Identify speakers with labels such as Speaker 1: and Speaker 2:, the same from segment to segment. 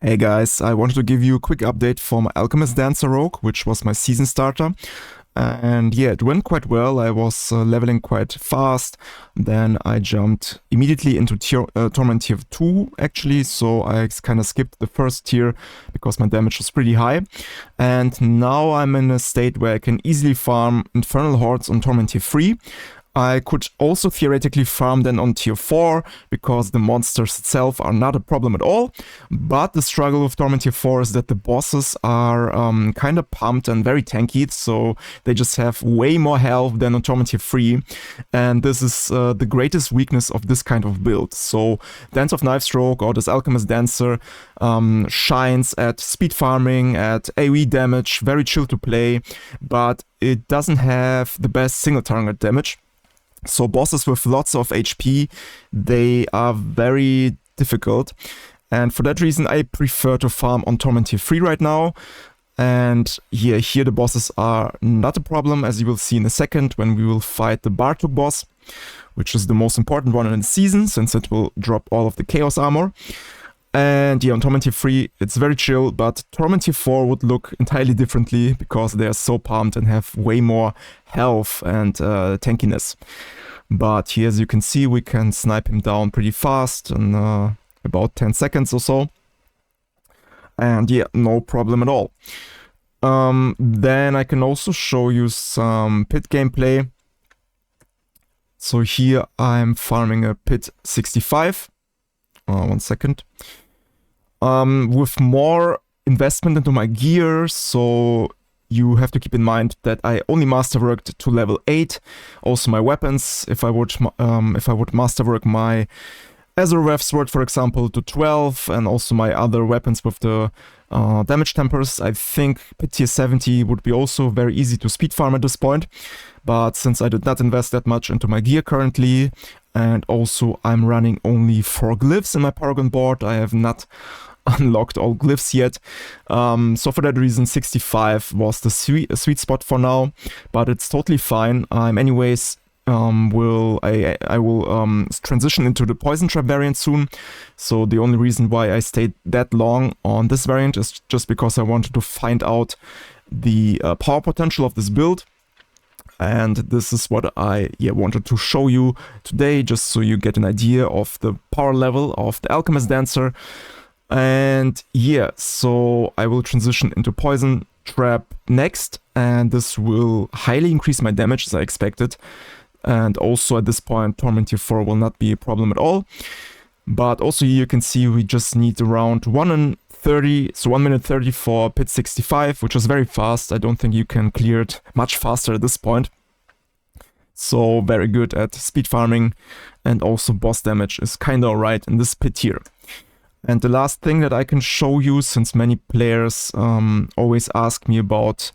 Speaker 1: Hey guys, I wanted to give you a quick update for my Alchemist Dancer Rogue, which was my season starter. And yeah, it went quite well. I was leveling quite fast. Then I jumped immediately into Torment Tier 2 actually, so I kind of skipped the first tier because my damage was pretty high. And now I'm in a state where I can easily farm Infernal Hordes on Torment Tier 3. I could also theoretically farm then on tier 4 because the monsters itself are not a problem at all. But the struggle with Torment tier 4 is that the bosses are kind of pumped and very tanky, so they just have way more health than on Torment tier 3. And this is the greatest weakness of this kind of build. So Dance of Knifestroke or this Alchemist Dancer shines at speed farming, at AoE damage, very chill to play, but it doesn't have the best single target damage. So bosses with lots of HP, they are very difficult. And for that reason, I prefer to farm on Torment Tier 3 right now. And yeah, here the bosses are not a problem, as you will see in a second when we will fight the Bartok boss, which is the most important one in the season, since it will drop all of the Chaos Armor. And yeah, on Torment Tier 3, it's very chill, but Torment Tier 4 would look entirely differently because they are so pumped and have way more health and tankiness. But here, as you can see, we can snipe him down pretty fast in about 10 seconds or so. And yeah, no problem at all. Then I can also show you some pit gameplay. So here I'm farming a pit 65. 1 second. With more investment into my gear, so you have to keep in mind that I only masterworked to level 8. Also my weapons, if I would masterwork my Azurwrath sword, for example, to 12, and also my other weapons with the damage tempers, I think pit tier 70 would be also very easy to speed farm at this point. But since I did not invest that much into my gear currently, and also I'm running only 4 glyphs in my Paragon board, I have not unlocked all glyphs yet. So for that reason, 65 was the sweet spot for now, but it's totally fine. I'm anyways I will transition into the Poison Trap variant soon. So the only reason why I stayed that long on this variant is just because I wanted to find out the power potential of this build. And this is what I wanted to show you today, just so you get an idea of the power level of the Alchemist Dancer. And yeah, so I will transition into Poison Trap next, and this will highly increase my damage as I expected. And also at this point, Torment Tier 4 will not be a problem at all. But also here you can see we just need around 1 minute 30 for pit 65, which is very fast. I don't think you can clear it much faster at this point. So very good at speed farming, and also boss damage is kinda alright in this pit here. And the last thing that I can show you, since many players always ask me about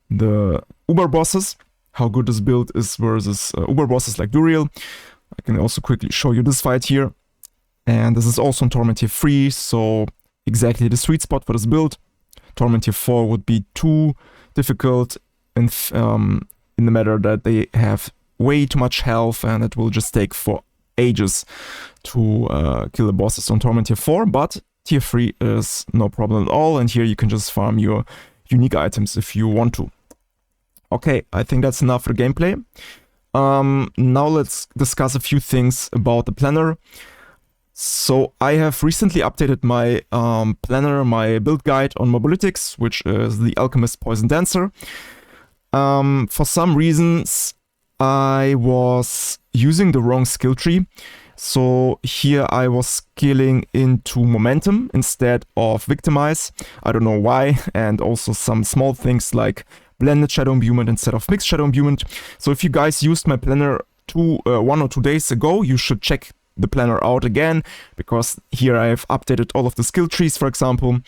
Speaker 1: the Uber bosses, how good this build is versus Uber bosses like Duriel. I can also quickly show you this fight here. And this is also on Torment Tier 3, so exactly the sweet spot for this build. Torment Tier 4 would be too difficult in the matter that they have way too much health and it will just take for ages to kill the bosses on Torment Tier 4, but Tier 3 is no problem at all, and here you can just farm your unique items if you want to. Okay, I think that's enough for the gameplay. Now let's discuss a few things about the planner. So I have recently updated my planner, my build guide on Mobalytics, which is the Alchemist Poison Dancer. For some reasons, I was using the wrong skill tree. So here I was scaling into Momentum instead of Victimize. I don't know why, and also some small things like Blended Shadow Imbuement instead of Mixed Shadow Imbuement. So if you guys used my planner 1 or 2 days ago, you should check the planner out again, because here I have updated all of the skill trees, for example,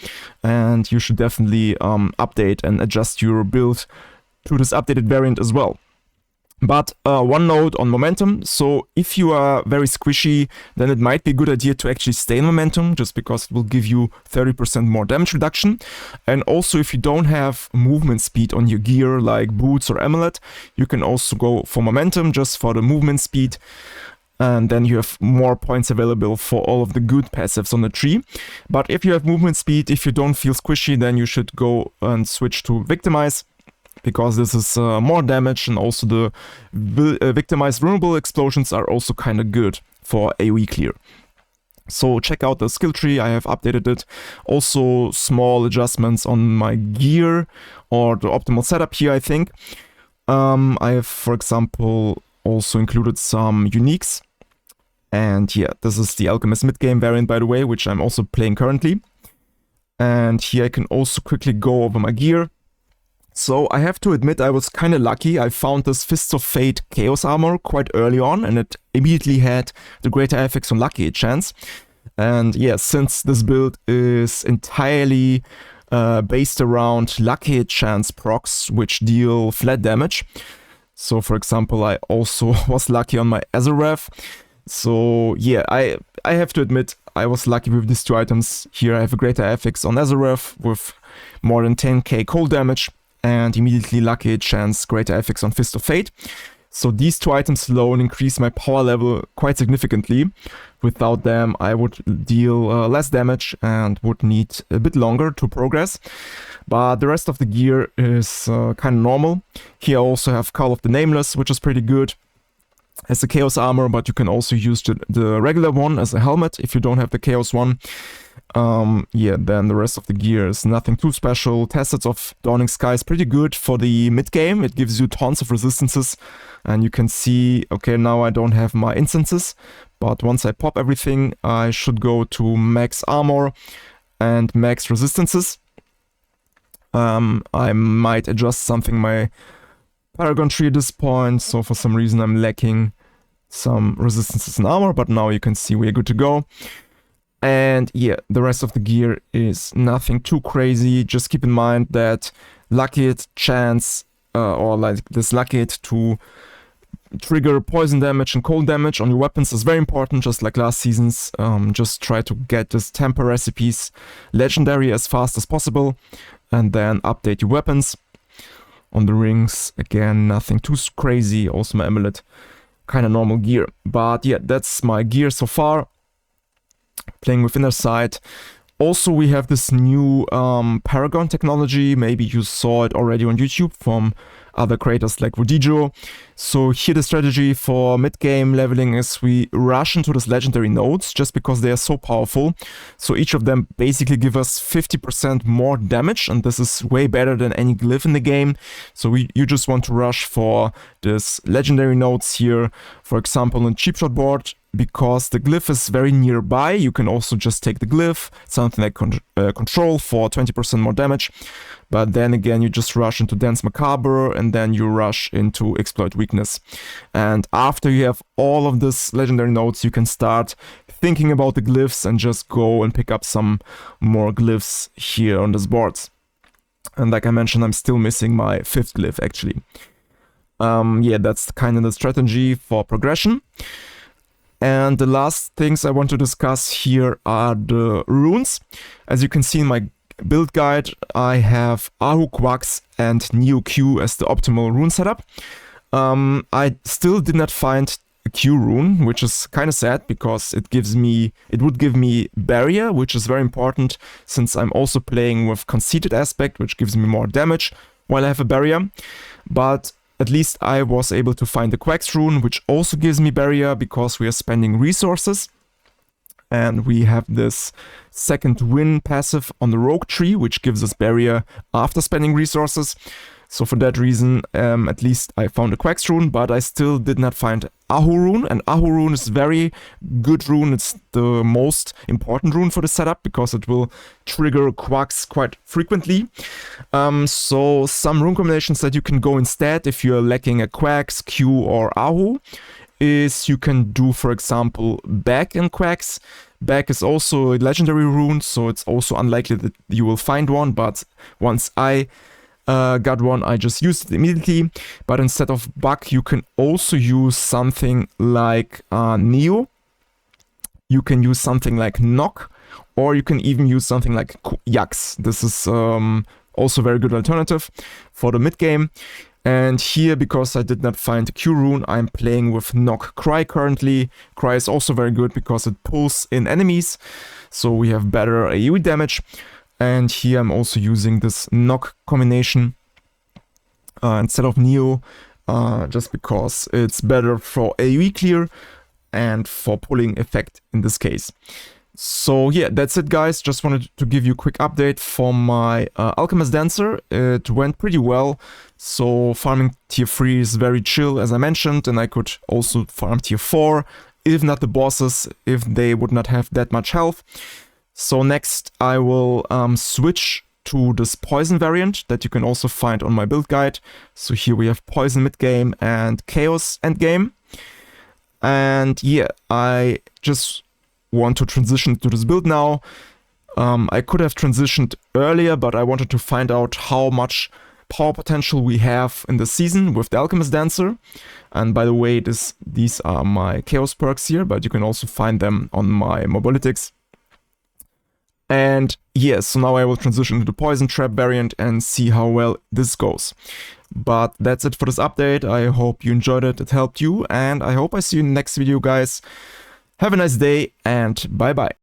Speaker 1: and you should definitely update and adjust your build to this updated variant as well. But one note on Momentum, so if you are very squishy, then it might be a good idea to actually stay in Momentum, just because it will give you 30% more damage reduction. And also if you don't have movement speed on your gear like Boots or Amulet, you can also go for Momentum just for the movement speed. and then you have more points available for all of the good passives on the tree. But if you have movement speed, if you don't feel squishy, then you should go and switch to Victimize, because this is more damage, and also the Victimized vulnerable explosions are also kind of good for AoE clear. So check out the skill tree, I have updated it. Also small adjustments on my gear or the optimal setup here, I think. I have, for example, also included some uniques. And yeah, this is the Alchemist mid-game variant, by the way, which I'm also playing currently. And here I can also quickly go over my gear. So I have to admit I was kind of lucky. I found this Fists of Fate Chaos Armor quite early on, and it immediately had the greater effects on Lucky Hit Chance. And yeah, since this build is entirely based around Lucky Hit Chance procs, which deal flat damage. So for example, I also was lucky on my Azarath. So yeah, I have to admit I was lucky with these two items. Here I have a greater FX on Azarath with more than 10k cold damage, and immediately Lucky Hit Chance, greater FX on Fist of Fate. So these two items alone increase my power level quite significantly. Without them I would deal less damage and would need a bit longer to progress. But the rest of the gear is kind of normal. Here I also have Call of the Nameless, which is pretty good as a Chaos Armor, but you can also use the regular one as a helmet if you don't have the Chaos one. Yeah, then the rest of the gear is nothing too special. Tacets of Dawning Sky is pretty good for the mid-game. It gives you tons of resistances, and you can see, okay, now I don't have my instances, but once I pop everything, I should go to max armor and max resistances. I might adjust something my Paragon tree at this point, so for some reason I'm lacking some resistances and armor, but now you can see we're good to go. And yeah, the rest of the gear is nothing too crazy. Just keep in mind that Lucky Hit Chance, or like this Lucky Hit to trigger poison damage and cold damage on your weapons is very important, just like last season's. Just try to get this Temper recipes legendary as fast as possible, and then update your weapons. On the rings, again, nothing too crazy. Also my amulet, kind of normal gear. But yeah, that's my gear so far. Playing with Inner Sight. Also, we have this new Paragon technology. Maybe you saw it already on YouTube from other creators like Vodijo. So here the strategy for mid-game leveling is we rush into these legendary nodes just because they are so powerful. So each of them basically give us 50% more damage, and this is way better than any glyph in the game. So you just want to rush for this legendary nodes here. For example, on Cheap Shot board, because the glyph is very nearby, you can also just take the glyph, something like control for 20% more damage. But then again, you just rush into Dance Macabre, and then you rush into Exploit Weakness. And after you have all of this legendary nodes, you can start thinking about the glyphs and just go and pick up some more glyphs here on this board. And like I mentioned, I'm still missing my 5th glyph actually. Yeah, that's kind of the strategy for progression. And the last things I want to discuss here are the runes. As you can see in my build guide, I have Ahu Quax and Neo Q as the optimal rune setup. I still did not find a Q rune, which is kind of sad because it would give me barrier, which is very important since I'm also playing with Conceited Aspect, which gives me more damage while I have a barrier. But at least I was able to find the Quax rune, which also gives me barrier because we are spending resources. And we have this second win passive on the rogue tree, which gives us barrier after spending resources. So for that reason, at least I found a Quax rune, but I still did not find Ahu rune. And Ahu rune is very good rune. It's the most important rune for the setup because it will trigger Quax quite frequently. So some rune combinations that you can go instead if you're lacking a Quax, Q, or Ahu is you can do, for example, Back in Quax. Back is also a legendary rune, so it's also unlikely that you will find one, but once I got one, I just used it immediately. But instead of Buck, you can also use something like Neo. You can use something like Knock, or you can even use something like Yax. This is also a very good alternative for the mid game. And here, because I did not find the Q rune, I'm playing with Knock Cry currently. Cry is also very good because it pulls in enemies, so we have better AoE damage. And here I'm also using this Knock combination instead of Neo, just because it's better for AoE clear and for pulling effect in this case. So yeah, that's it guys, just wanted to give you a quick update for my Alchemist Dancer. It went pretty well, so farming tier 3 is very chill as I mentioned, and I could also farm tier 4, if not the bosses, if they would not have that much health. So next I will switch to this Poison variant that you can also find on my build guide. So here we have Poison mid-game and Chaos endgame. And yeah, I just want to transition to this build now. I could have transitioned earlier, but I wanted to find out how much power potential we have in the season with the Alchemist Dancer. And by the way, these are my Chaos perks here, but you can also find them on my Mobalytics. And yes, so now I will transition to the Poison Trap variant and see how well this goes. But that's it for this update. I hope you enjoyed it, it helped you, and I hope I see you in the next video guys. Have a nice day and bye bye.